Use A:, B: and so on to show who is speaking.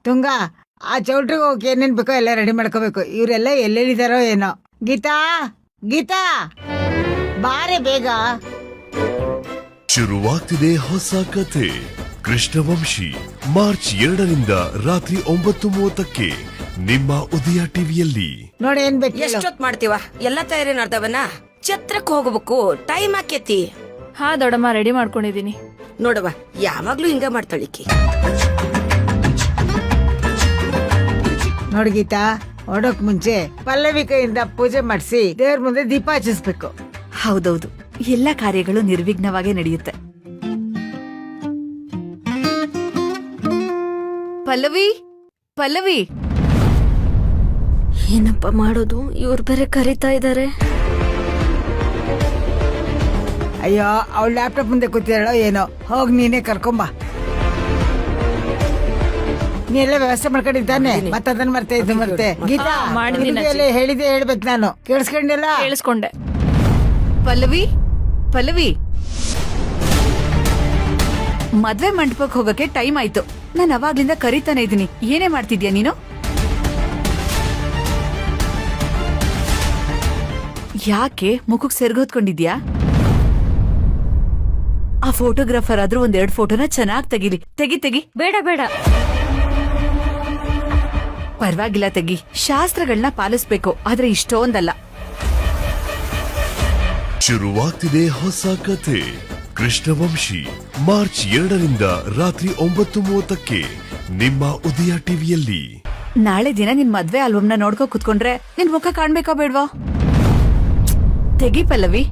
A: ತುಂಗ ಆ ಚೌಟ್ರಿಗೆ ಹೋಗಿ ಏನೇನ್ ಬೇಕೋ ಎಲ್ಲ ರೆಡಿ ಮಾಡ್ಕೋಬೇಕು. ಇವರೆಲ್ಲ ಎಲ್ಲೆಲ್ಲಿದಾರೋ ಏನೋ. ಗೀತಾ ಗೀತಾ ಬಾರೆ ಬೇಗ.
B: ಶುರುವಾಗ್ತಿದೆ ಹೊಸ ಕಥೆ ಕೃಷ್ಣವಂಶಿ. ಮಾರ್ಚ್ 2ರಿಂದ ರಾತ್ರಿ 9:30ಕ್ಕೆ ನಿಮ್ಮ ಉದಯ ಟಿವಿಯಲ್ಲಿ.
A: ನೋಡಿ ಏನ್ ಬೇಕು.
C: ಎಷ್ಟೊತ್ ಮಾಡ್ತೀವ? ಎಲ್ಲ ತಯಾರಿ ನಡ್ದವನ ಛತ್ರಕ್ ಹೋಗ್ಬೇಕು, ಟೈಮ್ ಆಕೇತಿ.
D: ಹಾ ದೊಡ್ಡಮ್ಮ, ರೆಡಿ ಮಾಡ್ಕೊಂಡಿದೀನಿ.
C: ನೋಡವ, ಯಾವಾಗ್ಲೂ ಹಿಂಗ ಮಾಡ್ತಾಳಿಕಿ.
A: ನೋಡಿ ಗೀತಾ, ಹೊಡೋಕ್ ಮುಂಚೆ ಪಲ್ಲವಿ ಕೈಯಿಂದ ಪೂಜೆ ಮಾಡಿಸಿ ದೇವ್ರ ಮುಂದೆ ದೀಪ ಹಚ್ಚಿಸ್ಬೇಕು.
E: ಹೌದೌದು, ಎಲ್ಲ ಕಾರ್ಯಗಳು ನಿರ್ವಿಘ್ನವಾಗಿ ನಡೆಯುತ್ತೆ. ಪಲ್ಲವಿ ಪಲ್ಲವಿ,
F: ಏನಪ್ಪ ಮಾಡೋದು? ಇವ್ರು ಬೇರೆ ಕರೀತಾ ಇದ್ದಾರೆ.
A: ಅಯ್ಯೋ, ಅವಳು ಲ್ಯಾಪ್ಟಾಪ್ ಮುಂದೆ ಕೂತಿರೋ ಏನೋ. ಹೋಗ್ ನೀನೇ ಕರ್ಕೊಂಬ. ನೀ ಎಲ್ಲ ವ್ಯವಸ್ಥೆ ಮಾಡ್ಕೊಂಡಿದ್ದಾನೆ. ಮತ್ತೆ ಅದನ್ನ ಮರ್ತೆ ಗೀತಾ ಹೇಳಿದೆ ಹೇಳ್ಬೇಕು. ನಾನು ಕೇಳಿಸ್ಕೊಂಡಿಲ್ಲ.
D: ಕೇಳಿಸ್ಕೊಂಡೆ.
E: ಪಲ್ಲವಿ ಪಲ್ಲವಿ, ಮದ್ವೆ ಮಂಟಪಕ್ಕೆ ಹೋಗಕ್ಕೆ ಟೈಮ್ ಆಯ್ತು. ನಾನು ಅವಾಗ್ಲಿಂದ ಕರೀತಾನೆ ಇದೀನಿ. ಏನೇ ಮಾಡ್ತಿದ್ಯಾ ನೀನು? ಯಾಕೆ ಮುಖಕ್ಕೆ ಸೆರ್ಗೋದ್ಕೊಂಡಿದ್ಯಾ? ಆ ಫೋಟೋಗ್ರಾಫರ್ ಆದ್ರೂ 1-2 ಫೋಟೋನ ಚೆನ್ನಾಗ್ ತೆಗಿಲಿ. ತೆಗಿ.
F: ಬೇಡ ಬೇಡ,
E: ಪರವಾಗಿಲ್ಲ, ತೆಗಿ. ಶಾಸ್ತ್ರಗಳನ್ನ ಪಾಲಿಸ್ಬೇಕು, ಆದ್ರೆ ಇಷ್ಟೊಂದಲ್ಲ.
B: ಶುರುವಾಗ್ತಿದೆ ಹೊಸ ಕಥೆ ಕೃಷ್ಣವಂಶಿ. ಮಾರ್ಚ್ 2ರಿಂದ ರಾತ್ರಿ 9:30ಕ್ಕೆ ನಿಮ್ಮ ಉದಯ ಟಿವಿಯಲ್ಲಿ.
E: ನಾಳೆ ದಿನ ನಿನ್ ಮದ್ವೆ ಆಲ್ಬಮ್ನ ನೋಡ್ಕೋ ಕುತ್ಕೊಂಡ್ರೆ ನಿನ್ ಮುಖ ಕಾಣ್ಬೇಕಾ ಬೇಡ್ವಾ? ತೆಗಿ ಪಲ್ಲವಿ.